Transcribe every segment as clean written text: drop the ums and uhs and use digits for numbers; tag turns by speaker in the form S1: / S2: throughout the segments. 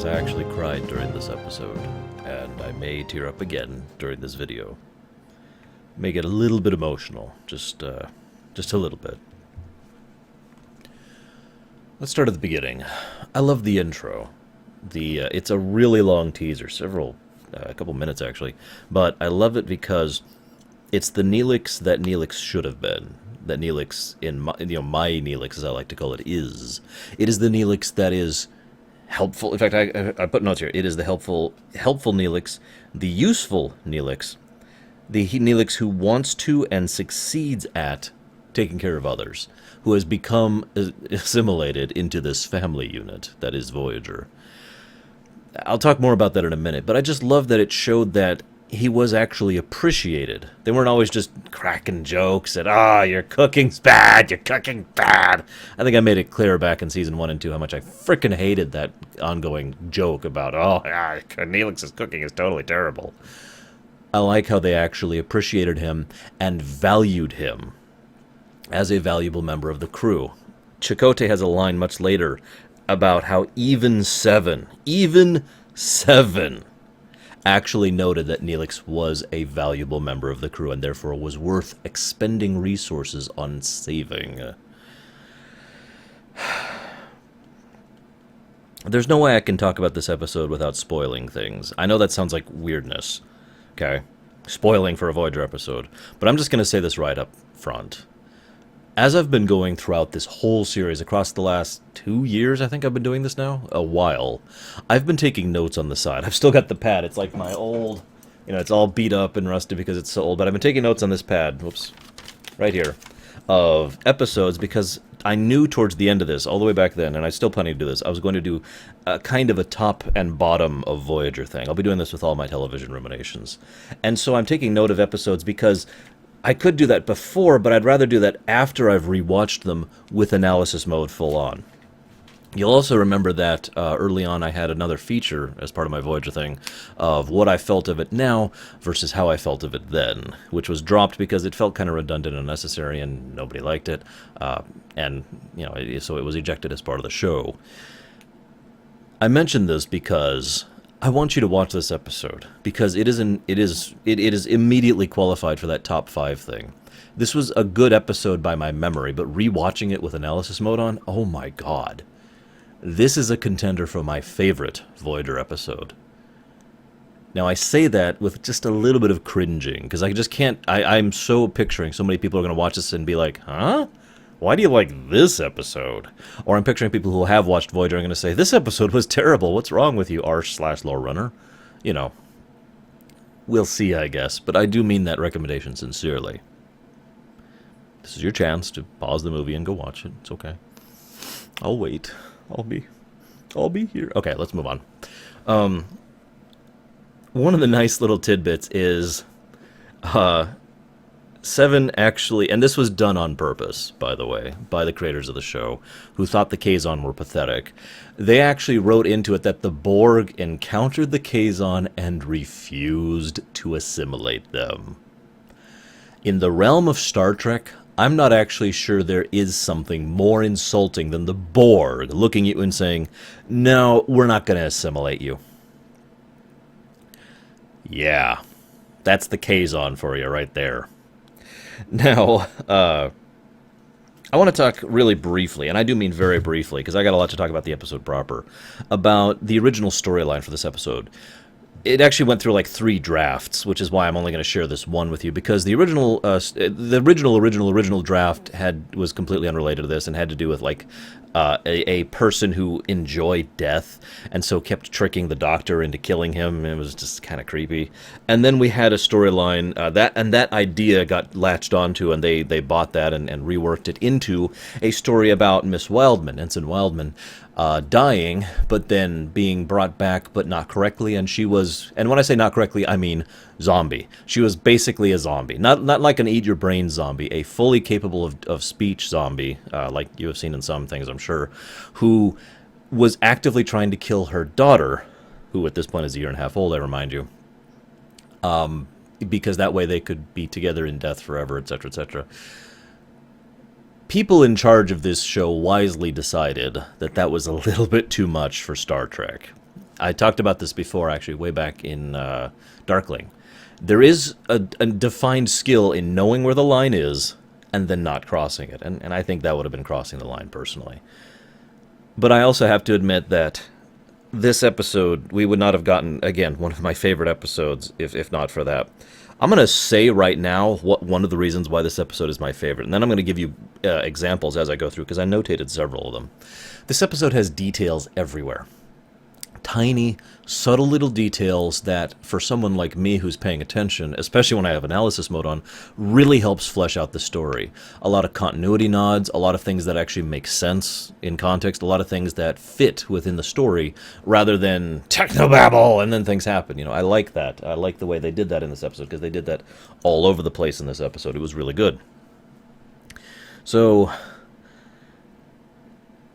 S1: guys, I actually cried during this episode, and I may tear up again during this video. May get a little bit emotional, just a little bit. Let's start at the beginning. I love the intro. It's a really long teaser, a couple minutes actually, but I love it because it's the Neelix that Neelix should have been. That Neelix, my Neelix, as I like to call it, is. It is the Neelix that is helpful. In fact, I put notes here. It is the helpful Neelix, the useful Neelix, the Neelix who wants to and succeeds at taking care of others, who has become assimilated into this family unit that is Voyager. I'll talk more about that in a minute, but I just love that it showed that he was actually appreciated. They weren't always just cracking jokes at, your cooking's bad, you're cooking bad. I think I made it clear back in Season 1 and 2 how much I frickin' hated that ongoing joke about, Neelix's cooking is totally terrible. I like how they actually appreciated him and valued him as a valuable member of the crew. Chakotay has a line much later about how even seven actually noted that Neelix was a valuable member of the crew and therefore was worth expending resources on saving. There's no way I can talk about this episode without spoiling things. I know that sounds like weirdness, okay? Spoiling for a Voyager episode. But I'm just going to say this right up front. As I've been going throughout this whole series, across the last 2 years, I think I've been doing this now, a while, I've been taking notes on the side. I've still got the pad. It's like my old, it's all beat up and rusted because it's so old, but I've been taking notes on this pad, whoops, right here, of episodes because I knew towards the end of this, all the way back then, and I still planning to do this, I was going to do a kind of a top and bottom of Voyager thing. I'll be doing this with all my television ruminations. And so I'm taking note of episodes because I could do that before, but I'd rather do that after I've rewatched them with analysis mode full on. You'll also remember that early on I had another feature as part of my Voyager thing of what I felt of it now versus how I felt of it then, which was dropped because it felt kind of redundant and unnecessary and nobody liked it, so it was ejected as part of the show. I mentioned this because I want you to watch this episode because it is immediately qualified for that top 5 thing. This was a good episode by my memory, but rewatching it with analysis mode on, oh my god. This is a contender for my favorite Voyager episode. Now I say that with just a little bit of cringing because I just can't, I'm so picturing so many people are going to watch this and be like, huh? Why do you like this episode? Or I'm picturing people who have watched Voyager and going to say, this episode was terrible. What's wrong with you, r/Lorerunner? We'll see, I guess. But I do mean that recommendation sincerely. This is your chance to pause the movie and go watch it. It's okay. I'll wait. I'll be here. Okay, let's move on. One of the nice little tidbits is... Seven actually, and this was done on purpose, by the way, by the creators of the show, who thought the Kazon were pathetic. They actually wrote into it that the Borg encountered the Kazon and refused to assimilate them. In the realm of Star Trek, I'm not actually sure there is something more insulting than the Borg looking at you and saying, no, we're not going to assimilate you. Yeah, that's the Kazon for you right there. Now, I want to talk really briefly, and I do mean very briefly, because I got a lot to talk about the episode proper, about the original storyline for this episode. It actually went through like 3 drafts, which is why I'm only going to share this one with you, because the original draft was completely unrelated to this and had to do with like a person who enjoyed death and so kept tricking the Doctor into killing him. It was just kind of creepy. And then we had a storyline that idea got latched onto, and they bought that and reworked it into a story about Miss Wildman, Ensign Wildman, dying, but then being brought back, but not correctly, and she was, and when I say not correctly, I mean zombie. She was basically a zombie, not like an eat-your-brain zombie, a fully capable of speech zombie, like you have seen in some things, I'm sure, who was actively trying to kill her daughter, who at this point is a year and a half old, I remind you, because that way they could be together in death forever, etc., etc. People in charge of this show wisely decided that that was a little bit too much for Star Trek. I talked about this before, actually, way back in Darkling. There is a defined skill in knowing where the line is and then not crossing it. And I think that would have been crossing the line, personally. But I also have to admit that this episode, we would not have gotten, again, one of my favorite episodes if not for that. I'm going to say right now what one of the reasons why this episode is my favorite, and then I'm going to give you examples as I go through, because I notated several of them. This episode has details everywhere. Tiny, subtle little details that, for someone like me who's paying attention, especially when I have analysis mode on, really helps flesh out the story. A lot of continuity nods, a lot of things that actually make sense in context, a lot of things that fit within the story, rather than technobabble and then things happen. You know, I like that. I like the way they did that in this episode, because they did that all over the place in this episode. It was really good. So,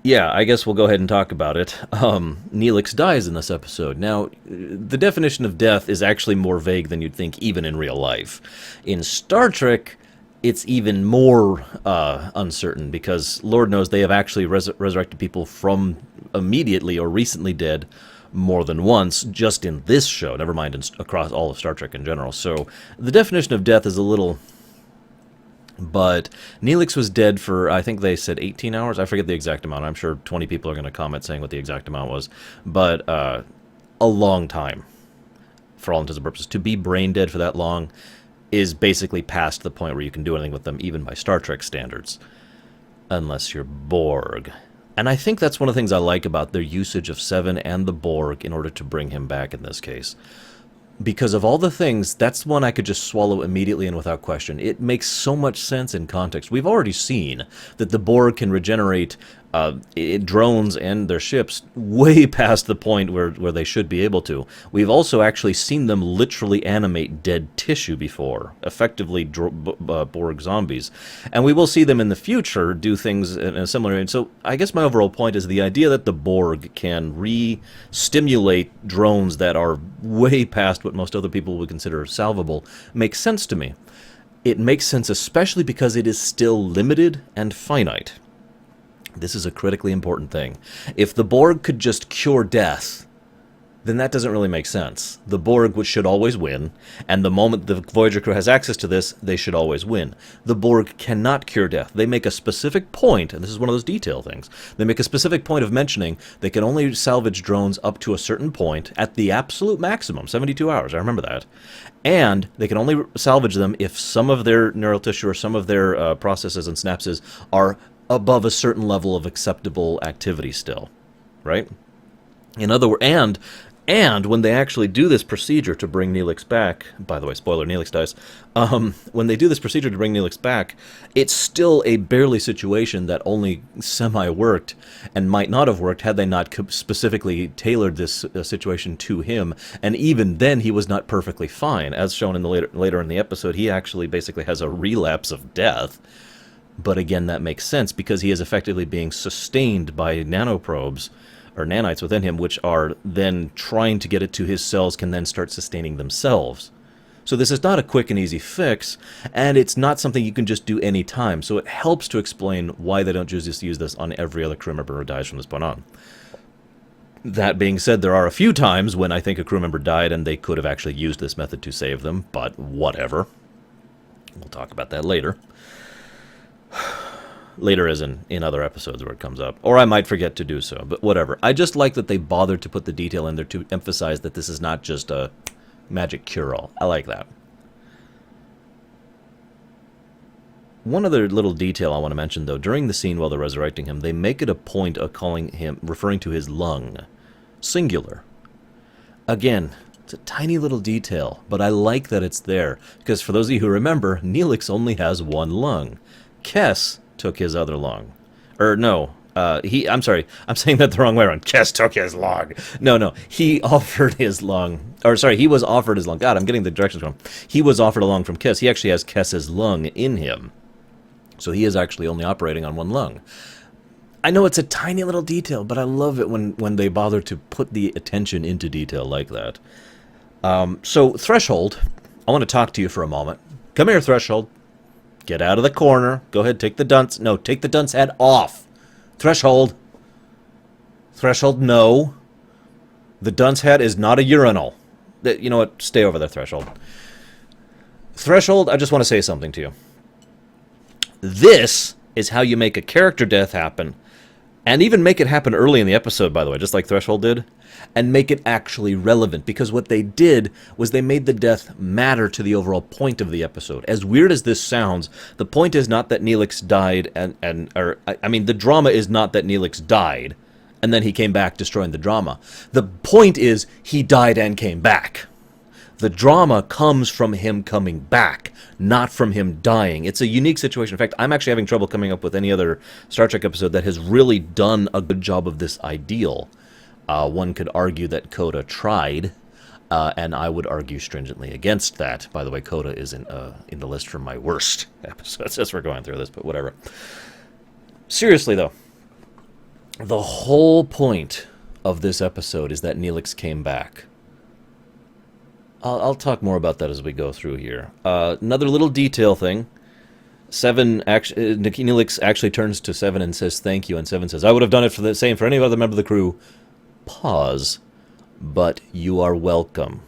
S1: yeah, I guess we'll go ahead and talk about it. Neelix dies in this episode. Now, the definition of death is actually more vague than you'd think, even in real life. In Star Trek, it's even more uncertain, because Lord knows they have actually resurrected people from immediately or recently dead more than once, just in this show, never mind across all of Star Trek in general. So, the definition of death is a little... But Neelix was dead for, I think they said 18 hours. I forget the exact amount. I'm sure 20 people are going to comment saying what the exact amount was. But a long time, for all intents and purposes. To be brain dead for that long is basically past the point where you can do anything with them, even by Star Trek standards. Unless you're Borg. And I think that's one of the things I like about their usage of Seven and the Borg in order to bring him back in this case. Because of all the things, that's one I could just swallow immediately and without question. It makes so much sense in context. We've already seen that the Borg can regenerate drones and their ships way past the point where they should be able to. We've also actually seen them literally animate dead tissue before, effectively Borg zombies. And we will see them in the future do things in a similar way. And so I guess my overall point is the idea that the Borg can re-stimulate drones that are way past what most other people would consider salvable makes sense to me. It makes sense especially because it is still limited and finite. This is a critically important thing. If the Borg could just cure death, then that doesn't really make sense. The Borg should always win, and the moment the Voyager crew has access to this, they should always win. The Borg cannot cure death. They make a specific point, and this is one of those detail things, they make a specific point of mentioning they can only salvage drones up to a certain point at the absolute maximum, 72 hours, I remember that. And they can only salvage them if some of their neural tissue or some of their processes and synapses are above a certain level of acceptable activity still, right? In other words, and when they actually do this procedure to bring Neelix back, by the way, spoiler, Neelix dies, when they do this procedure to bring Neelix back, it's still a barely situation that only semi-worked and might not have worked had they not specifically tailored this situation to him, and even then he was not perfectly fine. As shown in the later in the episode, he actually basically has a relapse of death. But again, that makes sense because he is effectively being sustained by nanoprobes or nanites within him, which are then trying to get it to his cells, can then start sustaining themselves. So this is not a quick and easy fix, and it's not something you can just do any time. So it helps to explain why they don't just use this on every other crew member who dies from this point on. That being said, there are a few times when I think a crew member died and they could have actually used this method to save them, but whatever. We'll talk about that later. Later as in other episodes where it comes up. Or I might forget to do so, but whatever. I just like that they bothered to put the detail in there to emphasize that this is not just a magic cure-all. I like that. One other little detail I want to mention, though. During the scene while they're resurrecting him, they make it a point of referring to his lung. Singular. Again, it's a tiny little detail, but I like that it's there. Because for those of you who remember, Neelix only has one lung. Kes took his other lung. No, I'm sorry, I'm saying that the wrong way around. Kes took his lung. No, he offered his lung. Or sorry, he was offered his lung. God, I'm getting the directions wrong. He was offered a lung from Kes. He actually has Kes's lung in him. So he is actually only operating on one lung. I know it's a tiny little detail, but I love it when they bother to put the attention into detail like that. So, Threshold, I want to talk to you for a moment. Come here, Threshold. Get out of the corner. Go ahead, take the dunce. No, take the dunce head off. Threshold. Threshold, no. The dunce hat is not a urinal. You know what? Stay over there, Threshold. Threshold, I just want to say something to you. This is how you make a character death happen, and even make it happen early in the episode, by the way, just like Threshold did, and make it actually relevant, because what they did was they made the death matter to the overall point of the episode. As weird as this sounds, the point is not that Neelix died, the drama is not that Neelix died, and then he came back destroying the drama. The point is, he died and came back. The drama comes from him coming back, not from him dying. It's a unique situation. In fact, I'm actually having trouble coming up with any other Star Trek episode that has really done a good job of this ideal. One could argue that Coda tried, and I would argue stringently against that. By the way, Coda is in the list for my worst episodes as we're going through this, but whatever. Seriously, though, the whole point of this episode is that Neelix came back. I'll talk more about that as we go through here. Another little detail thing. Neelix actually turns to Seven and says thank you, and Seven says, I would have done it for the same for any other member of the crew. Pause. But you are welcome.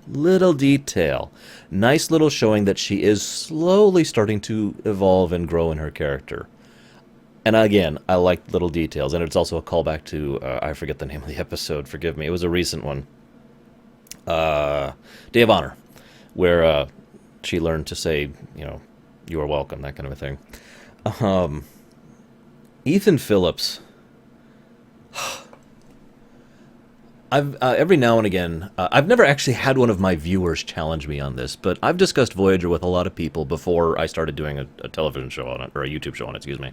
S1: Little detail. Nice little showing that she is slowly starting to evolve and grow in her character. And again, I like little details, and it's also a callback to, I forget the name of the episode, forgive me, it was a recent one. Day of Honor, where she learned to say, you are welcome, that kind of a thing. Ethan Phillips. I've every now and again, I've never actually had one of my viewers challenge me on this, but I've discussed Voyager with a lot of people before I started doing a television show on it, or a YouTube show on it, excuse me.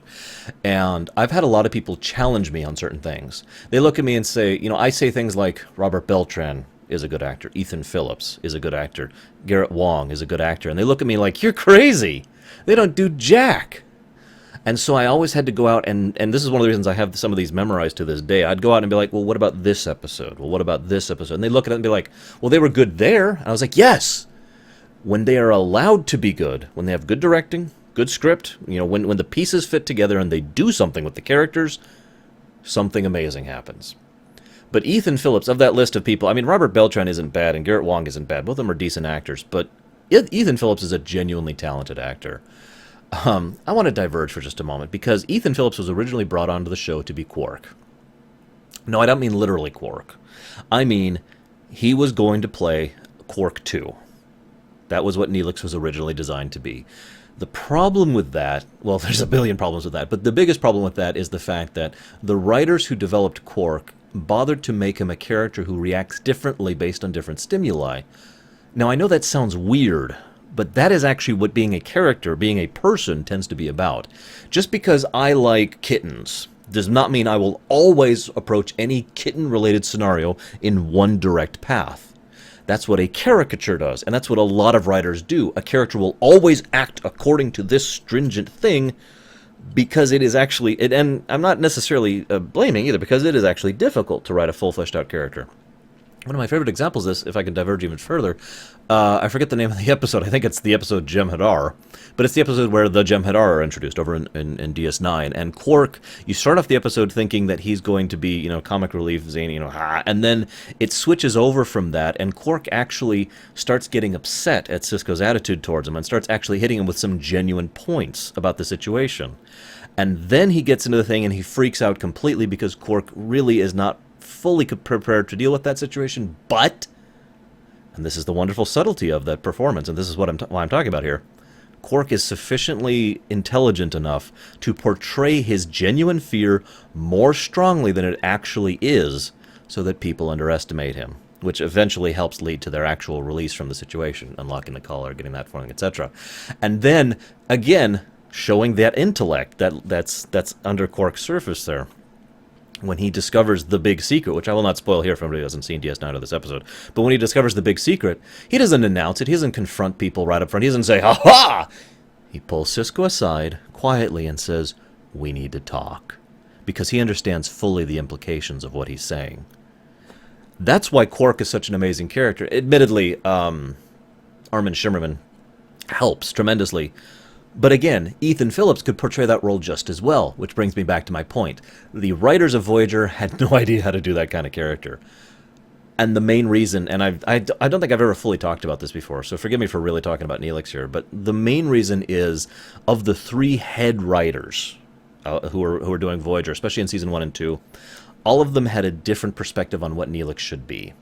S1: And I've had a lot of people challenge me on certain things. They look at me and say, I say things like, Robert Beltran is a good actor, Ethan Phillips is a good actor, Garrett Wang is a good actor, and they look at me like, you're crazy! They don't do jack! And so I always had to go out, and this is one of the reasons I have some of these memorized to this day. I'd go out and be like, well, what about this episode? Well, what about this episode? And they look at it and be like, well, they were good there. And I was like, yes! When they are allowed to be good, when they have good directing, good script, when the pieces fit together and they do something with the characters, something amazing happens. But Ethan Phillips, of that list of people, Robert Beltran isn't bad and Garrett Wang isn't bad. Both of them are decent actors, but Ethan Phillips is a genuinely talented actor. I want to diverge for just a moment, because Ethan Phillips was originally brought onto the show to be Quark. No, I don't mean literally Quark. I mean, he was going to play Quark 2. That was what Neelix was originally designed to be. The problem with that, well, there's a billion problems with that, but the biggest problem with that is the fact that the writers who developed Quark bothered to make him a character who reacts differently based on different stimuli. Now, I know that sounds weird, but that is actually what being a character, being a person, tends to be about. Just because I like kittens does not mean I will always approach any kitten-related scenario in one direct path. That's what a caricature does, and that's what a lot of writers do. A character will always act according to this stringent thing, because it is actually, and I'm not necessarily blaming either, because it is actually difficult to write a full fleshed out character. One of my favorite examples of this, if I can diverge even further, I forget the name of the episode. I think it's the episode Jem'Hadar, but it's the episode where the Jem'Hadar are introduced over in DS9. And Quark, you start off the episode thinking that he's going to be, comic relief, zany, and then it switches over from that, and Quark actually starts getting upset at Sisko's attitude towards him and starts actually hitting him with some genuine points about the situation. And then he gets into the thing and he freaks out completely because Quark really is not fully prepared to deal with that situation, but, and this is the wonderful subtlety of that performance, and this is what I'm talking about here, Quark is sufficiently intelligent enough to portray his genuine fear more strongly than it actually is, so that people underestimate him, which eventually helps lead to their actual release from the situation, unlocking the collar, getting that feeling, etc. And then, again, showing that intellect that's under Quark's surface there. When he discovers the big secret, which I will not spoil here for anybody who hasn't seen DS9 or this episode, but when he discovers the big secret, he doesn't announce it, he doesn't confront people right up front, he doesn't say, ha-ha! He pulls Sisko aside quietly and says, we need to talk, because he understands fully the implications of what he's saying. That's why Quark is such an amazing character. Admittedly, Armin Shimmerman helps tremendously, But again, Ethan Phillips could portray that role just as well, which brings me back to my point. The writers of Voyager had no idea how to do that kind of character. And the main reason, and I don't think I've ever fully talked about this before, so forgive me for really talking about Neelix here, but the main reason is, of the 3 head writers who are doing Voyager, especially in Season 1 and 2, all of them had a different perspective on what Neelix should be.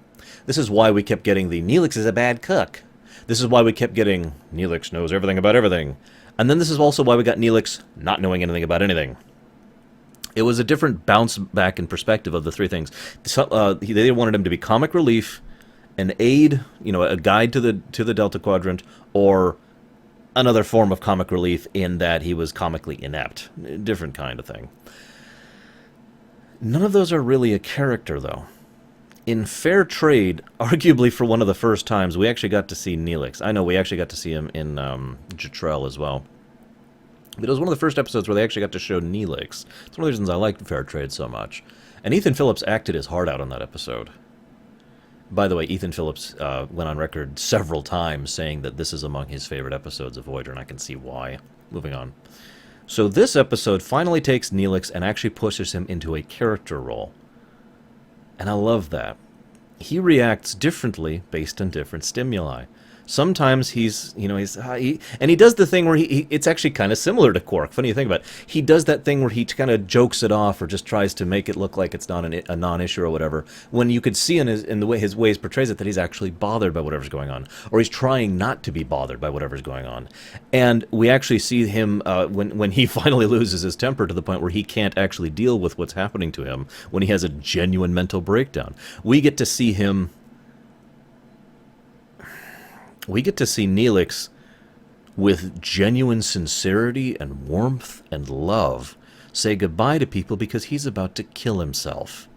S1: This is why we kept getting the Neelix is a bad cook. This is why we kept getting Neelix knows everything about everything. And then this is also why we got Neelix not knowing anything about anything. It was a different bounce back in perspective of the 3 things. So, they wanted him to be comic relief, an aid, a guide to the Delta Quadrant, or another form of comic relief in that he was comically inept. Different kind of thing. None of those are really a character, though. In Fair Trade, arguably for one of the first times, we actually got to see Neelix. I know we actually got to see him in Jetrel as well. But it was one of the first episodes where they actually got to show Neelix. It's one of the reasons I liked Fair Trade so much. And Ethan Phillips acted his heart out on that episode. By the way, Ethan Phillips went on record several times saying that this is among his favorite episodes of Voyager, and I can see why. Moving on. So this episode finally takes Neelix and actually pushes him into a character role. And I love that. He reacts differently based on different stimuli. Sometimes he does the thing where it's actually kind of similar to Quark. Funny to think about it. He does that thing where he kind of jokes it off or just tries to make it look like it's not a non-issue or whatever. When you could see in the way his ways portrays it that he's actually bothered by whatever's going on, or he's trying not to be bothered by whatever's going on. And we actually see him when he finally loses his temper to the point where he can't actually deal with what's happening to him. When he has a genuine mental breakdown, we get to see him. We get to see Neelix with genuine sincerity and warmth and love say goodbye to people because he's about to kill himself.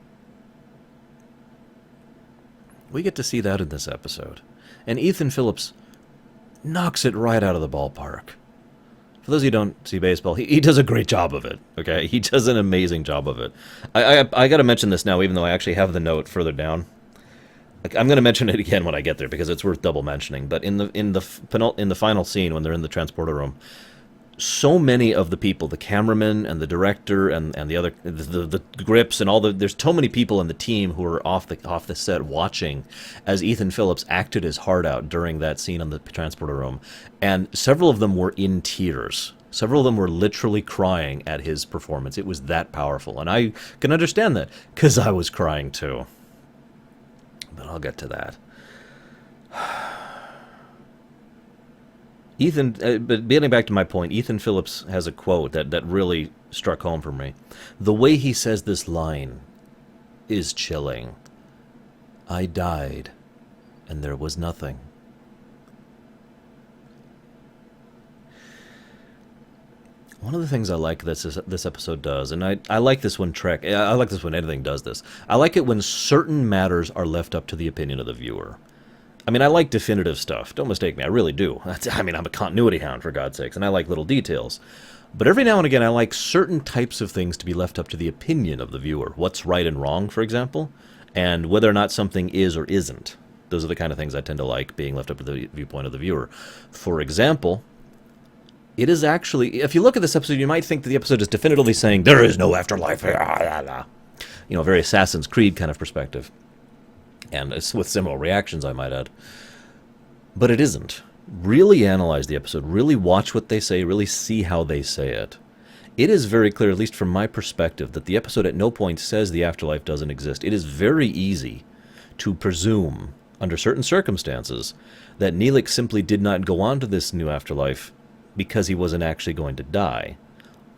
S1: We get to see that in this episode. And Ethan Phillips knocks it right out of the ballpark. For those of you who don't see baseball, he does a great job of it, okay? He does an amazing job of it. I got to mention this now, even though I actually have the note further down. I'm going to mention it again when I get there because it's worth double mentioning. But in the final scene when they're in the transporter room, so many of the people, the cameraman and the director and the other the grips and all there's so many people in the team who are off the set watching as Ethan Phillips acted his heart out during that scene in the transporter room, and several of them were in tears. Several of them were literally crying at his performance. It was that powerful, and I can understand that because I was crying too. But I'll get to that. But getting back to my point, Ethan Phillips has a quote that really struck home for me. The way he says this line is chilling. I died, and there was nothing. One of the things I like this episode does, and I like this when I like this when anything does this. I like it when certain matters are left up to the opinion of the viewer. I mean, I like definitive stuff. Don't mistake me, I really do. I'm a continuity hound, for God's sakes, and I like little details. But every now and again, I like certain types of things to be left up to the opinion of the viewer. What's right and wrong, for example, and whether or not something is or isn't. Those are the kind of things I tend to like being left up to the viewpoint of the viewer. For example, it is actually, if you look at this episode, you might think that the episode is definitively saying, there is no afterlife. You know, very Assassin's Creed kind of perspective. And it's with similar reactions, I might add. But it isn't. Really analyze the episode. Really watch what they say. Really see how they say it. It is very clear, at least from my perspective, that the episode at no point says the afterlife doesn't exist. It is very easy to presume, under certain circumstances, that Neelix simply did not go on to this new afterlife because he wasn't actually going to die.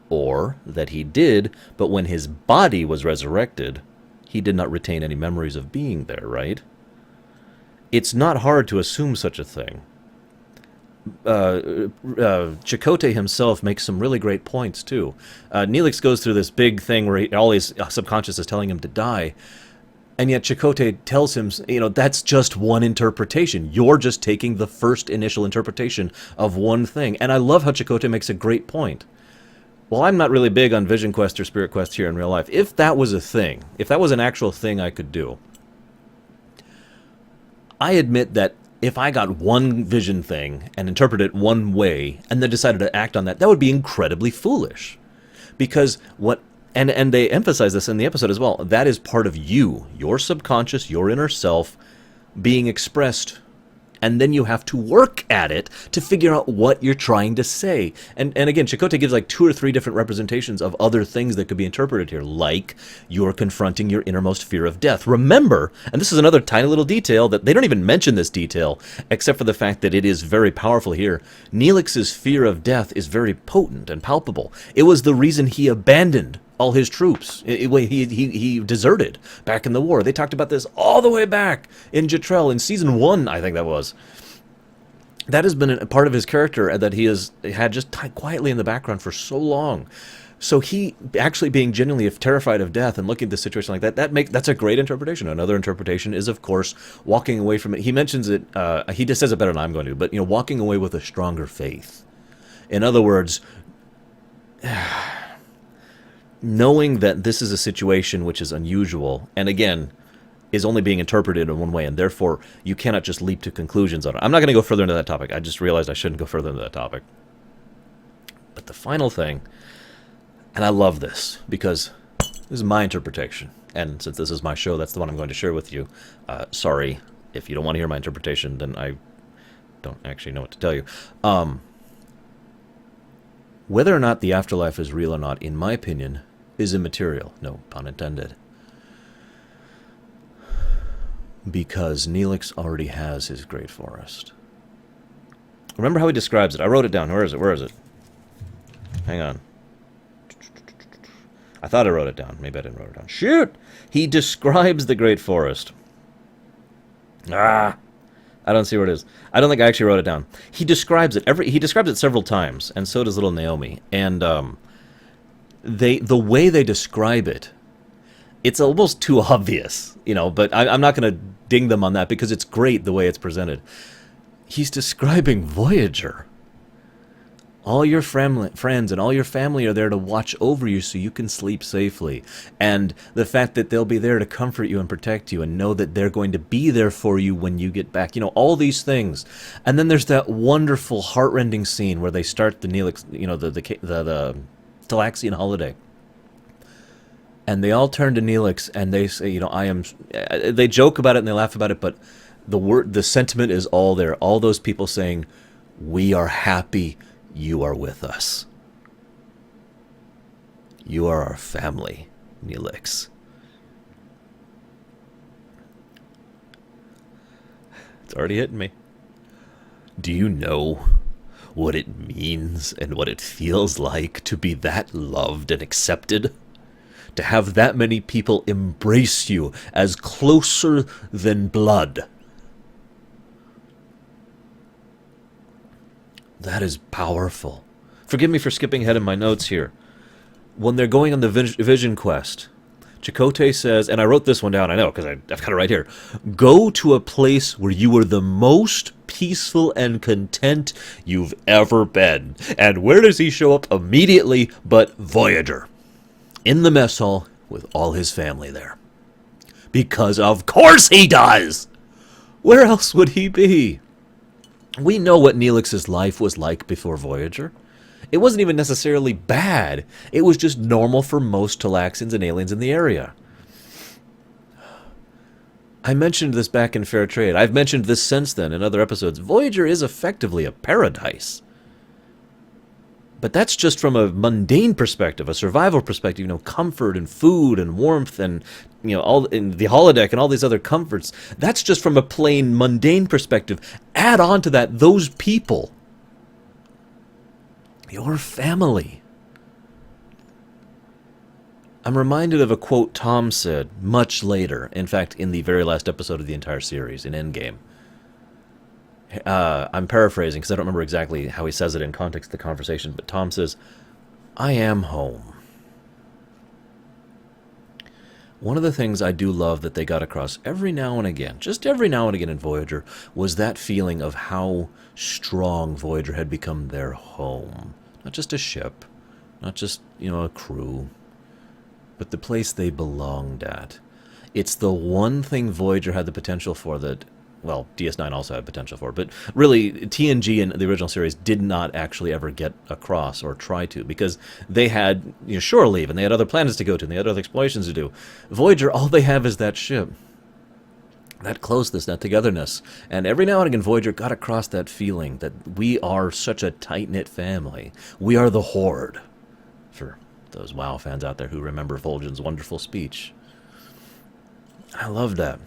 S1: Or that he did, but when his body was resurrected, he did not retain any memories of being there, right? It's not hard to assume such a thing. Chakotay himself makes some really great points, too. Neelix goes through this big thing where all his subconscious is telling him to die, and yet Chakotay tells him, that's just one interpretation. You're just taking the first initial interpretation of one thing. And I love how Chakotay makes a great point. Well, I'm not really big on Vision Quest or Spirit Quest here in real life. If that was a thing, if that was an actual thing I could do, I admit that if I got one vision thing and interpreted it one way and then decided to act on that, that would be incredibly foolish. Because what, and they emphasize this in the episode as well, that is part of you, your subconscious, your inner self being expressed. And then you have to work at it to figure out what you're trying to say. And again, Chakotay gives like 2 or 3 different representations of other things that could be interpreted here, like you're confronting your innermost fear of death. Remember, and this is another tiny little detail that they don't even mention this detail, except for the fact that it is very powerful here. Neelix's fear of death is very potent and palpable. It was the reason he abandoned all his troops. He deserted back in the war. They talked about this all the way back in Jetrel in season 1, I think that was. That has been a part of his character that he has had just quietly in the background for so long. So he actually being genuinely terrified of death and looking at the situation like that, that's a great interpretation. Another interpretation is, of course, walking away from it. He mentions it, he just says it better than I'm going to, but, walking away with a stronger faith. In other words, knowing that this is a situation which is unusual, and again, is only being interpreted in one way, and therefore you cannot just leap to conclusions on it. I'm not going to go further into that topic. I just realized I shouldn't go further into that topic. But the final thing, and I love this, because this is my interpretation, and since this is my show, that's the one I'm going to share with you. Sorry, if you don't want to hear my interpretation, then I don't actually know what to tell you. Whether or not the afterlife is real or not, in my opinion, is immaterial. No pun intended. Because Neelix already has his great forest. Remember how he describes it? I wrote it down. Where is it? Where is it? Hang on. I thought I wrote it down. Maybe I didn't write it down. Shoot! He describes the great forest. I don't see where it is. I don't think I actually wrote it down. He describes it he describes it several times, and so does little Naomi. And the way they describe it, it's almost too obvious, but I'm not going to ding them on that because it's great the way it's presented. He's describing Voyager. All your friends and all your family are there to watch over you so you can sleep safely. And the fact that they'll be there to comfort you and protect you and know that they're going to be there for you when you get back. All these things. And then there's that wonderful, heart-rending scene where they start the Neelix, the Talaxian holiday. And they all turn to Neelix and they say, I am... They joke about it and they laugh about it, but the sentiment is all there. All those people saying, we are happy you are with us. You are our family, Neelix. It's already hitting me. Do you know what it means and what it feels like to be that loved and accepted? To have that many people embrace you as closer than blood. That is powerful. Forgive me for skipping ahead in my notes here. When they're going on the vision quest, Chakotay says, and I wrote this one down, I know, because I've got it right here. Go to a place where you are the most peaceful and content you've ever been. And where does he show up immediately but Voyager? In the mess hall with all his family there. Because of course he does! Where else would he be? We know what Neelix's life was like before Voyager. It wasn't even necessarily bad. It was just normal for most Talaxians and aliens in the area. I mentioned this back in Fair Trade. I've mentioned this since then in other episodes. Voyager is effectively a paradise. But that's just from a mundane perspective, a survival perspective, comfort and food and warmth and, all in the holodeck and all these other comforts. That's just from a plain mundane perspective. Add on to that those people. Your family. I'm reminded of a quote Tom said much later, in fact, in the very last episode of the entire series, in Endgame. I'm paraphrasing because I don't remember exactly how he says it in context of the conversation, but Tom says, I am home. One of the things I do love that they got across every now and again, just every now and again in Voyager, was that feeling of how strong Voyager had become their home. Not just a ship, not just, a crew, but the place they belonged at. It's the one thing Voyager had the potential for that well, DS9 also had potential for it, but really, TNG in the original series did not actually ever get across or try to, because they had shore leave, and they had other planets to go to, and they had other explorations to do. Voyager, all they have is that ship. That closeness, that togetherness. And every now and again, Voyager got across that feeling that we are such a tight-knit family. We are the Horde. For those WoW fans out there who remember Vol'jin's wonderful speech. I love that.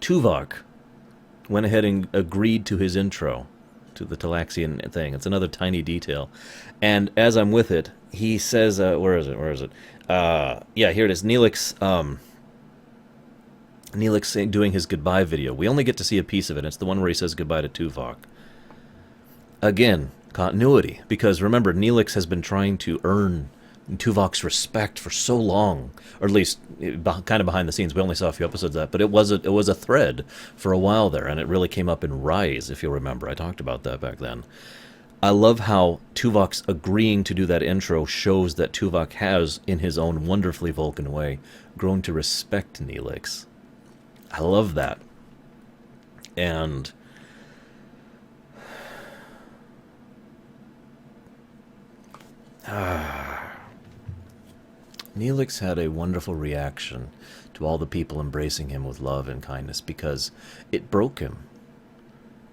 S1: Tuvok went ahead and agreed to his intro to the Talaxian thing. It's another tiny detail. And as I'm with it, he says, where is it? Yeah, here it is. Neelix doing his goodbye video. We only get to see a piece of it. It's the one where he says goodbye to Tuvok. Again, continuity. Because remember, Neelix has been trying to earn Tuvok's respect for so long, or at least kind of behind the scenes. We only saw a few episodes of that, but it was a thread for a while there, and it really came up in Rise, if you'll remember. I talked about that back then. I love how Tuvok's agreeing to do that intro shows that Tuvok has, in his own wonderfully Vulcan way, grown to respect Neelix. I love that. And Neelix had a wonderful reaction to all the people embracing him with love and kindness, because it broke him.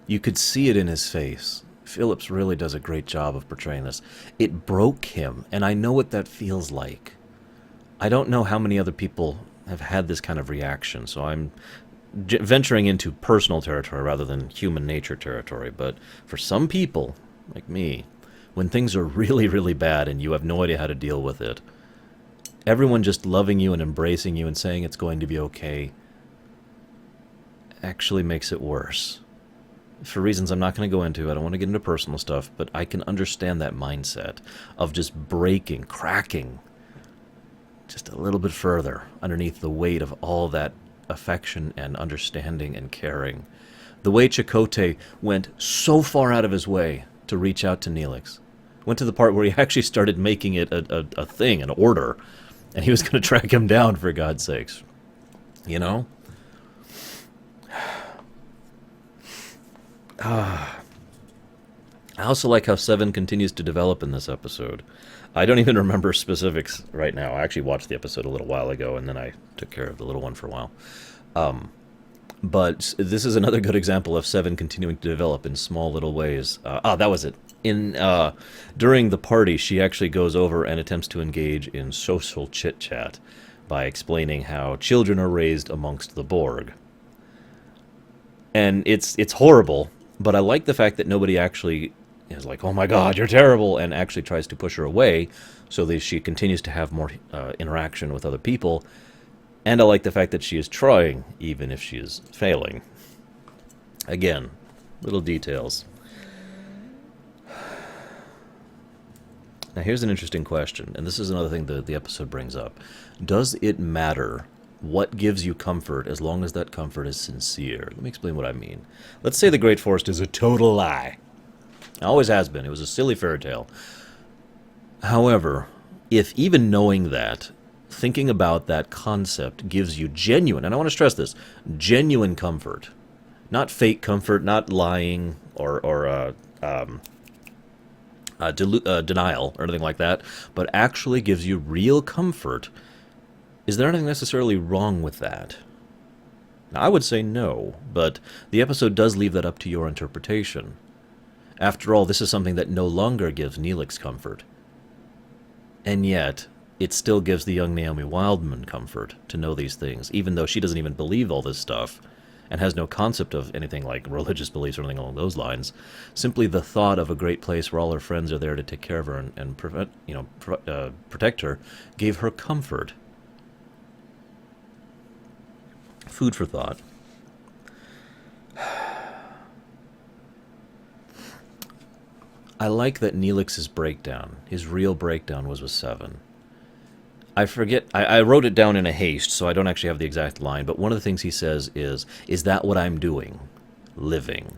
S1: You could see it in his face. Phillips really does a great job of portraying this. It broke him, and I know what that feels like. I don't know how many other people have had this kind of reaction, so I'm venturing into personal territory rather than human nature territory, but for some people, like me, when things are really, really bad and you have no idea how to deal with it, everyone just loving you and embracing you and saying it's going to be okay actually makes it worse. For reasons I'm not going to go into, I don't want to get into personal stuff, but I can understand that mindset of just breaking, cracking, just a little bit further underneath the weight of all that affection and understanding and caring. The way Chakotay went so far out of his way to reach out to Neelix. Went to the part where he actually started making it a thing, an order, and he was going to track him down, for God's sakes. You know? I also like how Seven continues to develop in this episode. I don't even remember specifics right now. I actually watched the episode a little while ago, and then I took care of the little one for a while. But this is another good example of Seven continuing to develop in small little ways. That was it. During the party, she actually goes over and attempts to engage in social chit-chat by explaining how children are raised amongst the Borg. And it's horrible, but I like the fact that nobody actually is like, oh my God, you're terrible, and actually tries to push her away so that she continues to have more interaction with other people. And I like the fact that she is trying, even if she is failing. Again, little details. Now here's an interesting question, and this is another thing that the episode brings up. Does it matter what gives you comfort as long as that comfort is sincere? Let me explain what I mean. Let's say the Great Forest is a total lie. It always has been. It was a silly fairy tale. However, if even knowing that, thinking about that concept gives you genuine, and I want to stress this, genuine comfort, not fake comfort, not lying or denial or anything like that, but actually gives you real comfort, is there anything necessarily wrong with that? Now, I would say no, but the episode does leave that up to your interpretation. After all, this is something that no longer gives Neelix comfort. And yet, it still gives the young Naomi Wildman comfort to know these things, even though she doesn't even believe all this stuff, and has no concept of anything like religious beliefs or anything along those lines. Simply the thought of a great place where all her friends are there to take care of her and protect her gave her comfort. Food for thought. I like that Neelix's breakdown, his real breakdown, was with Seven. I forget, I wrote it down in a haste, so I don't actually have the exact line, but one of the things he says is that what I'm doing? Living.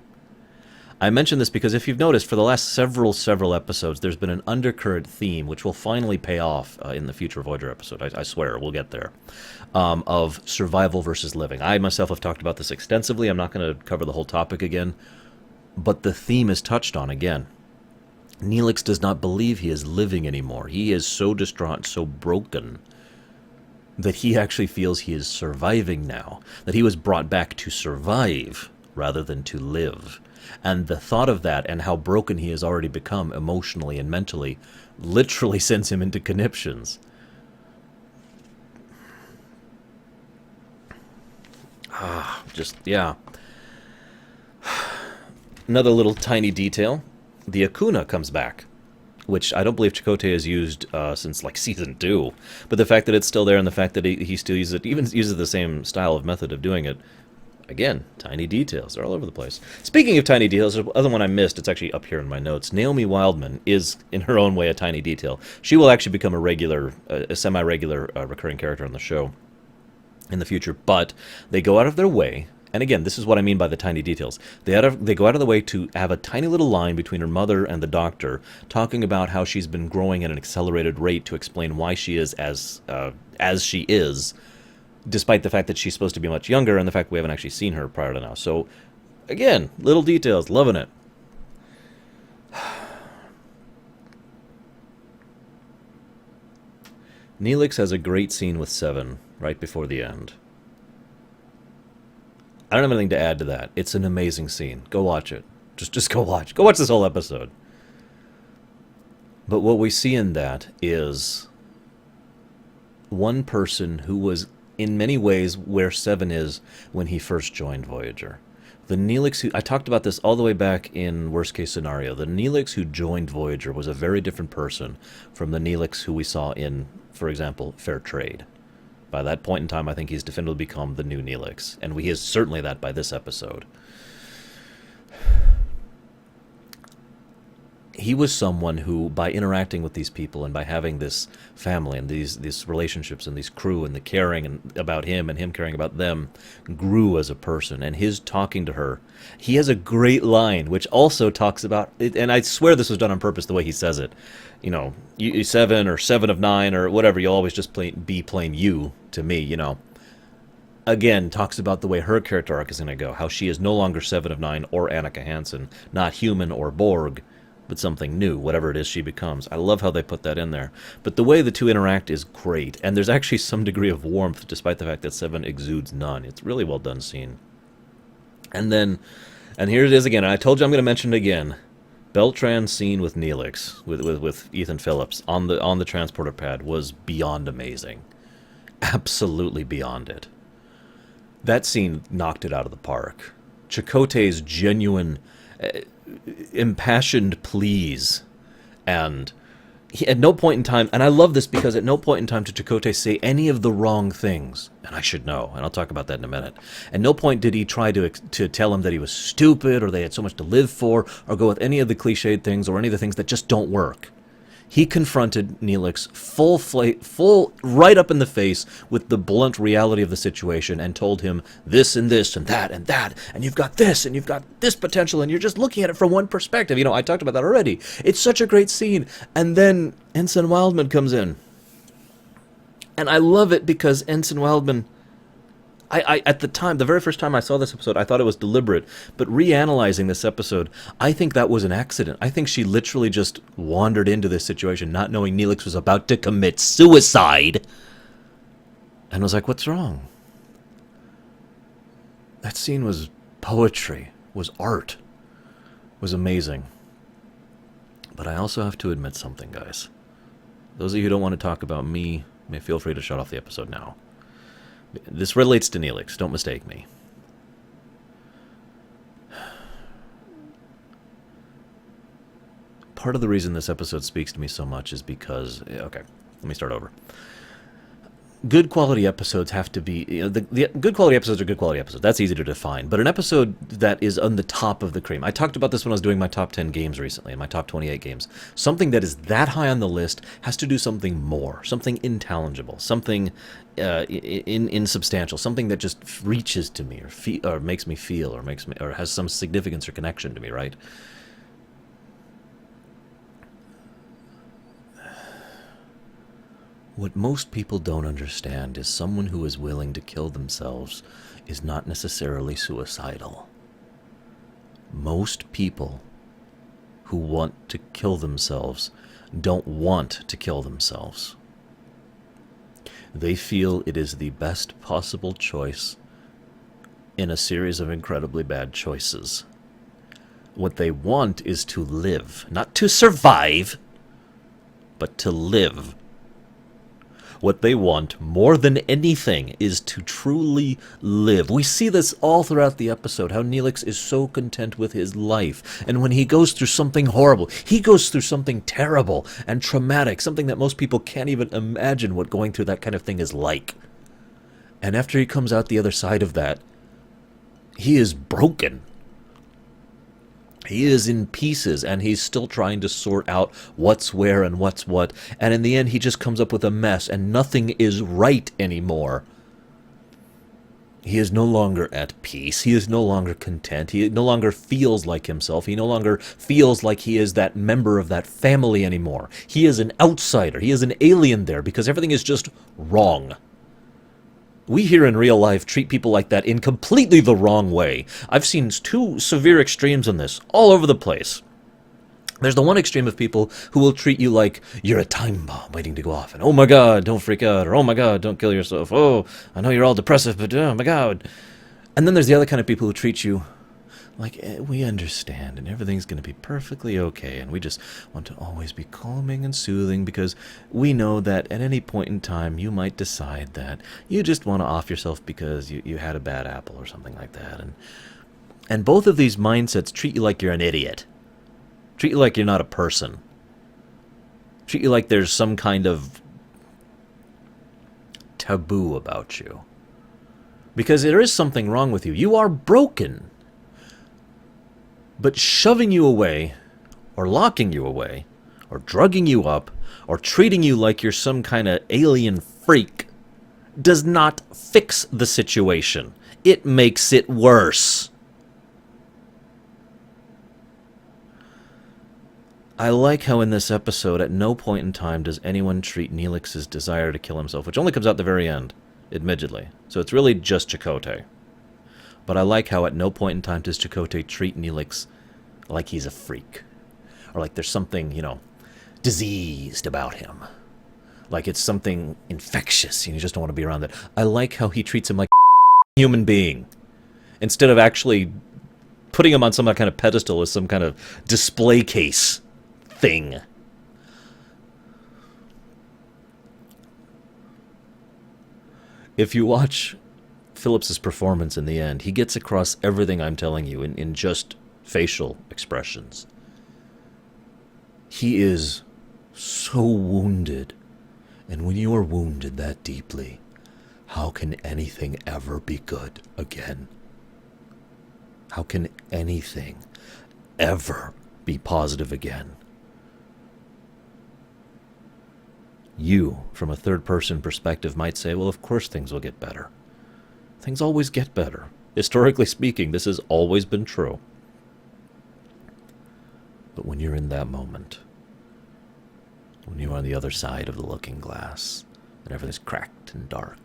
S1: I mention this because if you've noticed, for the last several episodes, there's been an undercurrent theme, which will finally pay off in the future Voyager episode. I swear, we'll get there. Of survival versus living. I myself have talked about this extensively. I'm not going to cover the whole topic again. But the theme is touched on again. Neelix does not believe he is living anymore. He is so distraught, so broken, that he actually feels he is surviving now. That he was brought back to survive rather than to live. And the thought of that and how broken he has already become emotionally and mentally literally sends him into conniptions. Yeah. Another little tiny detail. The Akuna comes back, which I don't believe Chakotay has used since, like, Season 2. But the fact that it's still there and the fact that he still uses it, even uses the same style of method of doing it, again, tiny details. They're all over the place. Speaking of tiny details, the other one I missed, it's actually up here in my notes. Naomi Wildman is, in her own way, a tiny detail. She will actually become a semi-regular recurring character on the show in the future, but they go out of their way, and again, this is what I mean by the tiny details. They go out of the way to have a tiny little line between her mother and the doctor, talking about how she's been growing at an accelerated rate to explain why she is as she is, despite the fact that she's supposed to be much younger, and the fact we haven't actually seen her prior to now. So, again, little details, loving it. Neelix has a great scene with Seven right before the end. I don't have anything to add to that. It's an amazing scene. Go watch it. Just go watch. Go watch this whole episode. But what we see in that is one person who was in many ways where Seven is when he first joined Voyager. The Neelix who... I talked about this all the way back in Worst Case Scenario. The Neelix who joined Voyager was a very different person from the Neelix who we saw in, for example, Fair Trade. By that point in time, I think he's definitively become the new Neelix. And he is certainly that by this episode. He was someone who, by interacting with these people and by having this family and these relationships and these crew and the caring about him and him caring about them, grew as a person. And his talking to her, he has a great line, which also talks about, and I swear this was done on purpose the way he says it. You know, you 7 or 7 of 9 or whatever, you'll always just be plain you to me, you know. Again, talks about the way her character arc is going to go, how she is no longer 7 of 9 or Annika Hansen, not human or Borg, but something new, whatever it is she becomes. I love how they put that in there. But the way the two interact is great, and there's actually some degree of warmth, despite the fact that Seven exudes none. It's really well done scene. And then, and here it is again, and I told you I'm going to mention it again, Beltran's scene with Neelix, with Ethan Phillips, on the transporter pad, was beyond amazing. Absolutely beyond it. That scene knocked it out of the park. Chakotay's genuine... impassioned pleas, and he, at no point in time, and I love this because at no point in time did Chakotay say any of the wrong things, and I should know, and I'll talk about that in a minute. At no point did he try to tell him that he was stupid, or they had so much to live for, or go with any of the cliched things, or any of the things that just don't work. He confronted Neelix full right up in the face with the blunt reality of the situation and told him this and this and that, and you've got this and you've got this potential, and you're just looking at it from one perspective. You know, I talked about that already. It's such a great scene. And then Ensign Wildman comes in. And I love it because Ensign Wildman... I at the time, the very first time I saw this episode, I thought it was deliberate. But reanalyzing this episode, I think that was an accident. I think she literally just wandered into this situation, not knowing Neelix was about to commit suicide, and was like, what's wrong? That scene was poetry, was art, was amazing. But I also have to admit something, guys. Those of you who don't want to talk about me may feel free to shut off the episode now. This relates to Neelix, don't mistake me. Part of the reason this episode speaks to me so much is because... Okay, let me start over. good quality episodes have to be, the good quality episodes are good quality episodes. That's easy to define. But an episode that is on the top of the cream. I talked about this when I was doing my top 10 games recently, and my top 28 games. Something that is that high on the list has to do something more, something intelligible, something insubstantial, something that just reaches to me, or makes me feel, or has some significance or connection to me, right? What most people don't understand is someone who is willing to kill themselves is not necessarily suicidal. Most people who want to kill themselves don't want to kill themselves. They feel it is the best possible choice in a series of incredibly bad choices. What they want is to live, not to survive, but to live. What they want more than anything is to truly live. We see this all throughout the episode, how Neelix is so content with his life. And when he goes through something horrible, he goes through something terrible and traumatic, something that most people can't even imagine what going through that kind of thing is like. And after he comes out the other side of that, he is broken. He is in pieces, and he's still trying to sort out what's where and what's what. And in the end, he just comes up with a mess, and nothing is right anymore. He is no longer at peace. He is no longer content. He no longer feels like himself. He no longer feels like he is that member of that family anymore. He is an outsider. He is an alien there because everything is just wrong. We here in real life treat people like that in completely the wrong way. I've seen two severe extremes in this, all over the place. There's the one extreme of people who will treat you like you're a time bomb waiting to go off. And, oh my god, don't freak out. Or, oh my god, don't kill yourself. Oh, I know you're all depressive, but oh my god. And then there's the other kind of people who treat you like, we understand, and everything's going to be perfectly okay, and we just want to always be calming and soothing, because we know that at any point in time, you might decide that you just want to off yourself because you had a bad apple or something like that. And both of these mindsets treat you like you're an idiot. Treat you like you're not a person. Treat you like there's some kind of taboo about you. Because there is something wrong with you. You are broken. But shoving you away, or locking you away, or drugging you up, or treating you like you're some kind of alien freak does not fix the situation. It makes it worse. I like how in this episode, at no point in time does anyone treat Neelix's desire to kill himself, which only comes out at the very end, admittedly. So it's really just Chakotay. But I like how at no point in time does Chakotay treat Neelix like he's a freak. Or like there's something, diseased about him. Like it's something infectious and you just don't want to be around it. I like how he treats him like a human being. Instead of actually putting him on some kind of pedestal as some kind of display case thing. If you watch Phillips's performance in the end, he gets across everything I'm telling you in just facial expressions. He is so wounded, and when you are wounded that deeply, how can anything ever be good again? How can anything ever be positive again? You, from a third-person perspective, might say, well, of course things will get better. Things always get better. Historically speaking, this has always been true. But when you're in that moment, when you're on the other side of the looking glass, and everything's cracked and dark,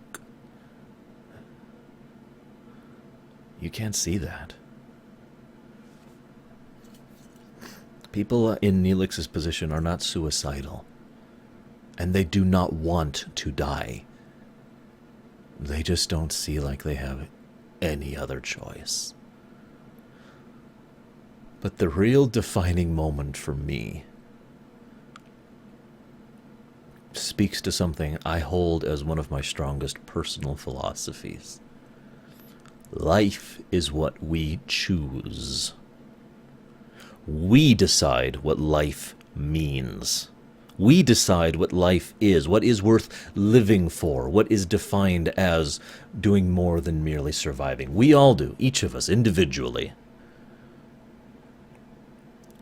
S1: you can't see that. People in Neelix's position are not suicidal, and they do not want to die. They just don't see like they have any other choice. But the real defining moment for me speaks to something I hold as one of my strongest personal philosophies. Life is what we choose. We decide what life means. We decide what life is, what is worth living for, what is defined as doing more than merely surviving. We all do, each of us, individually.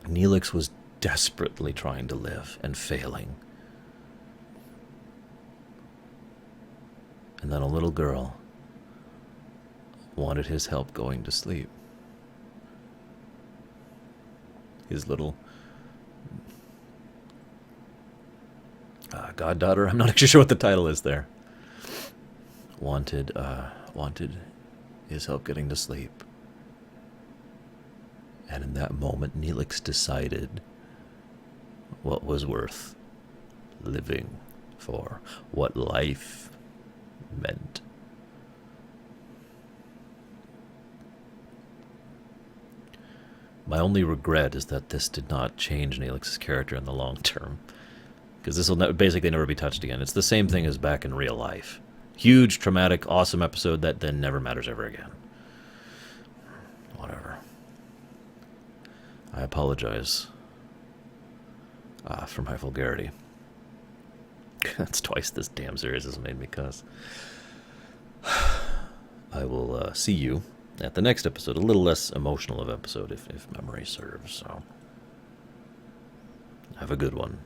S1: Neelix was desperately trying to live and failing. And then a little girl wanted his help going to sleep. His little goddaughter, I'm not actually sure what the title is there, wanted his help getting to sleep. And in that moment, Neelix decided what was worth living for, what life meant. My only regret is that this did not change Neelix's character in the long term, because this will basically never be touched again. It's the same thing as back in real life. Huge, traumatic, awesome episode that then never matters ever again. Whatever. I apologize for my vulgarity. That's twice this damn series has made me cuss. I will see you at the next episode. A little less emotional of episode, if memory serves. So, have a good one.